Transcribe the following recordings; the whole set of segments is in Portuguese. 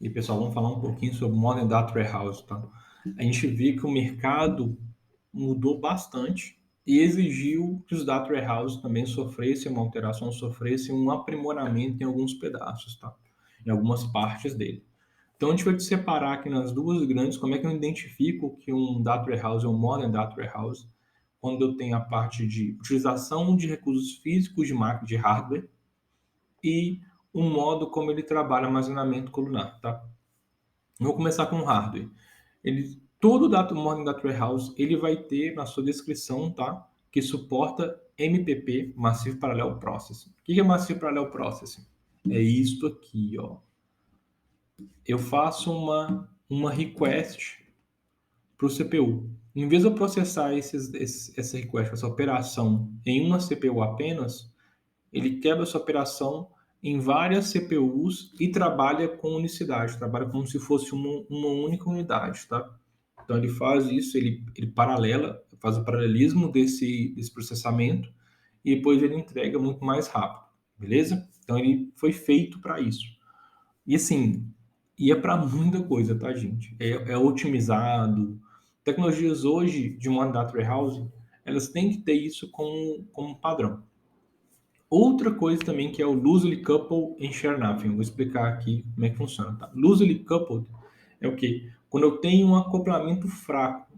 E, pessoal, vamos falar um pouquinho sobre Modern Data Warehouse, tá? A gente vê que o mercado mudou bastante e exigiu que os data warehouses também sofressem uma alteração, sofressem um aprimoramento em alguns pedaços, tá? Em algumas partes dele. Então, a gente vai separar aqui nas duas grandes, como é que eu identifico que um data warehouse é um modern data warehouse, quando eu tenho a parte de utilização de recursos físicos de máquina de hardware e o modo como ele trabalha armazenamento colunar, tá? Eu vou começar com o hardware. Todo data Modern Data Warehouse ele vai ter na sua descrição, tá? Que suporta MPP, Massive Parallel Processing. O que é Massive Parallel Processing? É isto aqui, ó. Eu faço uma request para o CPU. Em vez de eu processar essa request, essa operação em uma CPU apenas, ele quebra essa operação em várias CPUs e trabalha com unicidade, trabalha como se fosse uma única unidade, tá? Então ele faz isso, ele paralela, faz o paralelismo desse processamento e depois ele entrega muito mais rápido, beleza? Então ele foi feito para isso. E assim, e é para muita coisa, tá, gente? É otimizado. Tecnologias hoje de uma data warehouse, elas têm que ter isso como padrão. Outra coisa também que é o loosely coupled and share nothing. Vou explicar aqui como é que funciona. Tá? Loosely coupled é o quê? Quando eu tenho um acoplamento fraco.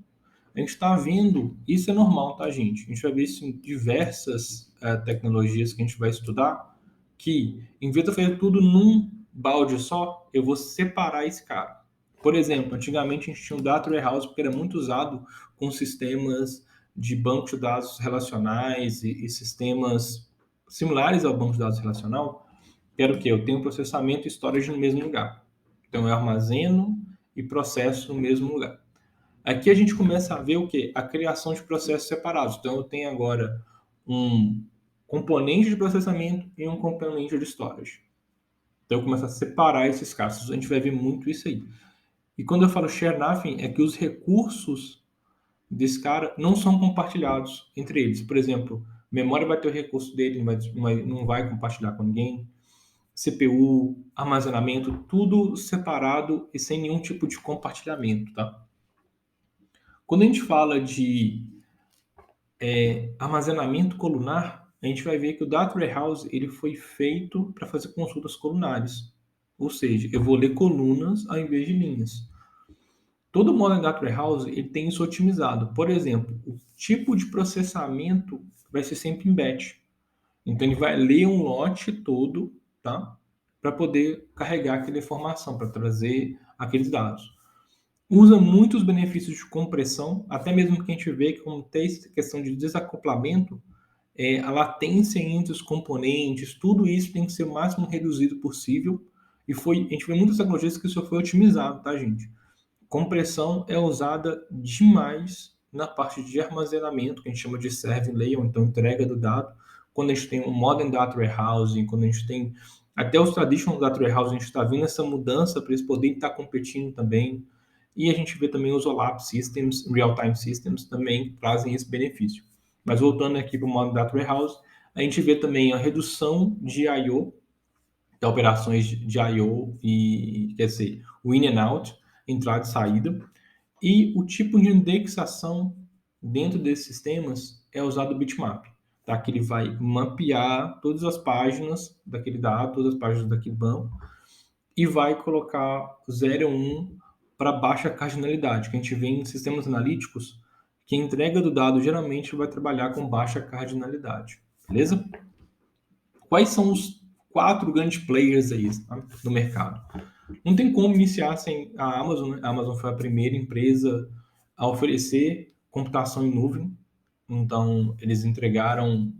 A gente está vendo, isso é normal, tá, gente? A gente vai ver isso em diversas tecnologias que a gente vai estudar, que em vez de eu fazer tudo num balde só, eu vou separar esse cara. Por exemplo, antigamente a gente tinha um data warehouse porque era muito usado com sistemas de banco de dados relacionais e sistemas similares ao banco de dados relacional, que era o quê? Eu tenho processamento e storage no mesmo lugar. Então eu armazeno e processo no mesmo lugar. Aqui a gente começa a ver o quê? A criação de processos separados. Então eu tenho agora um componente de processamento e um componente de storage. Então eu começo a separar esses casos. A gente vai ver muito isso aí. E quando eu falo share nothing, é que os recursos desse cara não são compartilhados entre eles. Por exemplo, memória vai ter o recurso dele, não vai compartilhar com ninguém. CPU, armazenamento, tudo separado e sem nenhum tipo de compartilhamento, tá? Quando a gente fala de armazenamento colunar, a gente vai ver que o Data Warehouse ele foi feito para fazer consultas colunares. Ou seja, eu vou ler colunas ao invés de linhas. Todo Modern Data Warehouse ele tem isso otimizado. Por exemplo, o tipo de processamento vai ser sempre em batch. Então ele vai ler um lote todo, tá? Para poder carregar aquela informação, para trazer aqueles dados. Usa muitos benefícios de compressão, até mesmo que a gente vê que como tem questão de desacoplamento, a latência entre os componentes, tudo isso tem que ser o máximo reduzido possível. E a gente vê muitas tecnologias que isso foi otimizado, tá, gente? Compressão é usada demais na parte de armazenamento, que a gente chama de serving layer, ou então entrega do dado. Quando a gente tem um modern data warehousing, quando a gente tem até os traditional data warehousing, a gente está vendo essa mudança para eles poderem estar competindo também. E a gente vê também os OLAP systems, real-time systems, também trazem esse benefício. Mas voltando aqui para o modern data warehouse, a gente vê também a redução de I/O, de operações de I/O e, quer dizer, o in and out, entrada e saída. E o tipo de indexação dentro desses sistemas é usado o bitmap, tá? Que ele vai mapear todas as páginas daquele dado, todas as páginas daquele banco, e vai colocar 0 e 1 para baixa cardinalidade, que a gente vê em sistemas analíticos, que a entrega do dado geralmente vai trabalhar com baixa cardinalidade, beleza? Quais são os 4 grandes players aí, tá? Do mercado? Não tem como iniciar sem a Amazon, né? A Amazon foi a primeira empresa a oferecer computação em nuvem. Então, eles entregaram,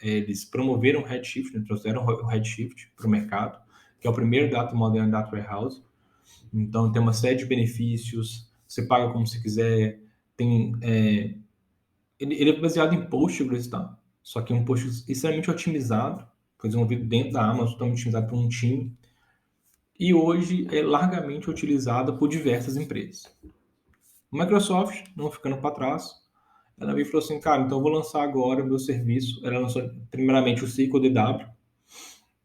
eles promoveram o Redshift, né? Trouxeram o Redshift para o mercado, que é o primeiro data modern data warehouse. Então, tem uma série de benefícios, você paga como você quiser, tem, ele é baseado em Postgres, tá? Só que é um Postgres extremamente otimizado, foi desenvolvido dentro da Amazon, totalmente otimizado por um time, e hoje é largamente utilizada por diversas empresas. A Microsoft, não ficando para trás, ela veio e falou assim, cara, então eu vou lançar agora o meu serviço. Ela lançou primeiramente o SQL DW,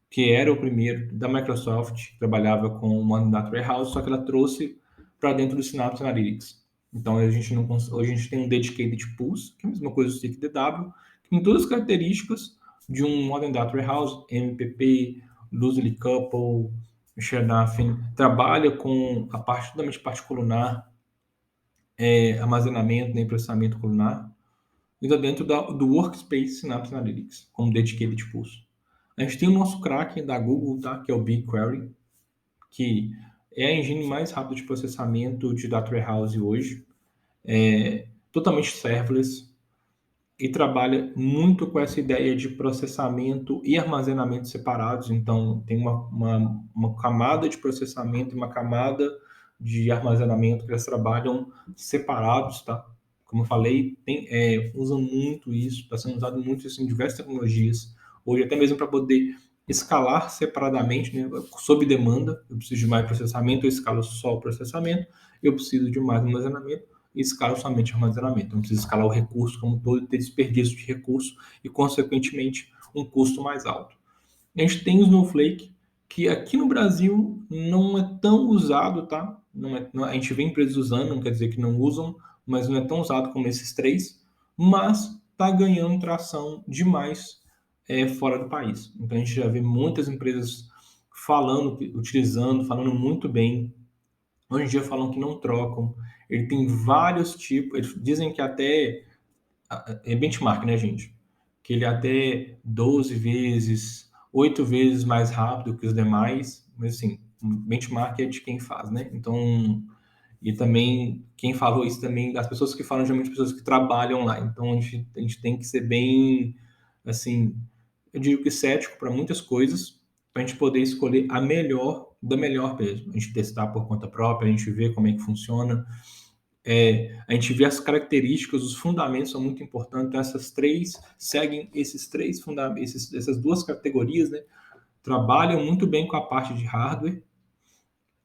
que era o primeiro da Microsoft, que trabalhava com o Modern Data Warehouse, só que ela trouxe para dentro do Synapse Analytics. Então, a gente não, hoje a gente tem um Dedicated Pulse, que é a mesma coisa do StickDW, que tem todas as características de um Modern Data Warehouse, MPP, Loosely Coupled, Share Nothing, trabalha com a parte totalmente parte colunar, armazenamento, né, processamento colunar, e dentro do Workspace Synapse Analytics, como Dedicated Pulse. A gente tem o nosso Kraken da Google, tá? Que é o BigQuery, que é a engine mais rápida de processamento de Data Warehouse hoje, totalmente serverless, e trabalha muito com essa ideia de processamento e armazenamento separados. Então, tem uma camada de processamento e uma camada de armazenamento que eles trabalham separados, tá? Como eu falei, usam muito isso, está sendo usado muito isso em diversas tecnologias. Hoje, até mesmo para poder escalar separadamente, né? Sob demanda, eu preciso de mais processamento, eu escalo só o processamento, eu preciso de mais armazenamento, e escala somente armazenamento. Não precisa escalar o recurso como todo e ter desperdício de recurso e, consequentemente, um custo mais alto. A gente tem o Snowflake, que aqui no Brasil não é tão usado, tá? A gente vê empresas usando, não quer dizer que não usam, mas não é tão usado como esses três, mas está ganhando tração demais fora do país. Então a gente já vê muitas empresas falando, utilizando, falando muito bem. Hoje em dia falam que não trocam. Ele tem vários tipos. Eles dizem que até é benchmark, né, gente? Que ele é até 12 vezes, 8 vezes mais rápido que os demais. Mas assim, benchmark é de quem faz, né? Então, e também quem falou isso também, as pessoas que falam geralmente pessoas que trabalham lá. Então a gente tem que ser bem, assim, eu digo que cético para muitas coisas, para a gente poder escolher a melhor da melhor mesmo. A gente testar por conta própria, a gente ver como é que funciona. A gente vê as características, os fundamentos são muito importantes. Então, essas três seguem esses três fundamentos, essas duas categorias, né? Trabalham muito bem com a parte de hardware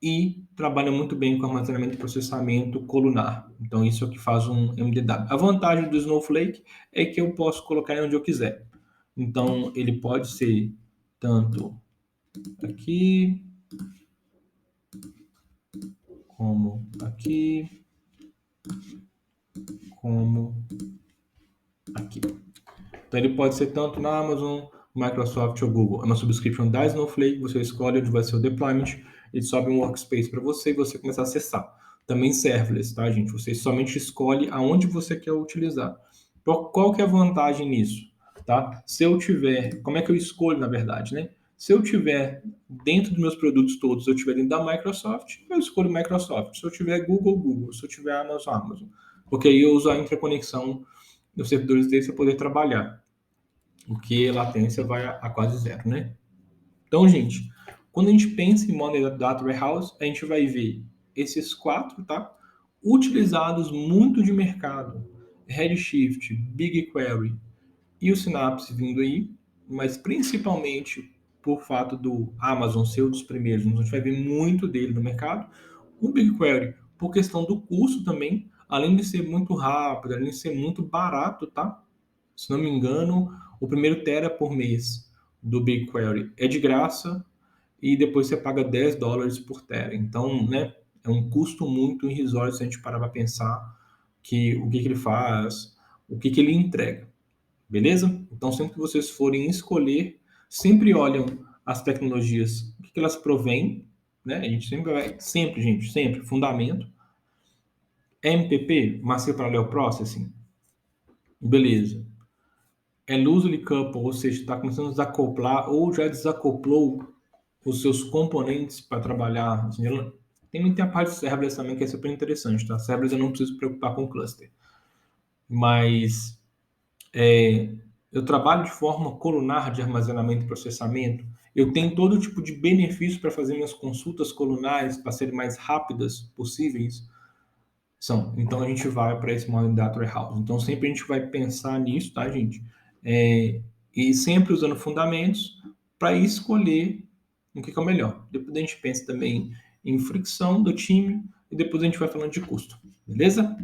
e trabalham muito bem com armazenamento e processamento colunar. Então, isso é o que faz um MDW. A vantagem do Snowflake é que eu posso colocar ele onde eu quiser. Então, ele pode ser tanto aqui, como aqui, como aqui. Então, ele pode ser tanto na Amazon, Microsoft ou Google. É uma subscription da Snowflake, você escolhe onde vai ser o deployment, ele sobe um workspace para você e você começa a acessar. Também serverless, tá, gente? Você somente escolhe aonde você quer utilizar. Qual que é a vantagem nisso? Tá? Se eu tiver, como é que eu escolho, na verdade, né? Se eu tiver dentro dos meus produtos todos, se eu tiver dentro da Microsoft, eu escolho Microsoft. Se eu tiver Google, Google. Se eu tiver Amazon, Amazon. Porque aí eu uso a interconexão dos servidores deles para poder trabalhar. Porque a latência vai a quase zero, né? Então, gente, quando a gente pensa em Modern Data Warehouse, a gente vai ver esses quatro, tá? Utilizados muito de mercado. Redshift, BigQuery e o Synapse vindo aí, mas principalmente por fato do Amazon ser um dos primeiros, a gente vai ver muito dele no mercado. O BigQuery, por questão do custo também, além de ser muito rápido, além de ser muito barato, tá? Se não me engano, o primeiro tera por mês do BigQuery é de graça e depois você paga $10 por tera. Então, né, é um custo muito irrisório se a gente parar para pensar que o que ele faz, o que ele entrega. Beleza? Então, sempre que vocês forem escolher, sempre olham as tecnologias, o que elas provêm, né? A gente sempre vai, sempre, gente, sempre, fundamento. MPP, Massive Parallel Processing, beleza. É loosely coupled, ou seja, está começando a desacoplar ou já desacoplou os seus componentes para trabalhar. Assim, tem muita parte de serverless também que é super interessante, tá? Serverless eu não preciso me preocupar com cluster. Mas eu trabalho de forma colunar de armazenamento e processamento. Eu tenho todo tipo de benefício para fazer minhas consultas colunares para serem mais rápidas possíveis. Então a gente vai para esse Modern Data Warehouse. Então sempre a gente vai pensar nisso, tá, gente? E sempre usando fundamentos para escolher o que é o melhor. Depois a gente pensa também em fricção do time e depois a gente vai falando de custo. Beleza?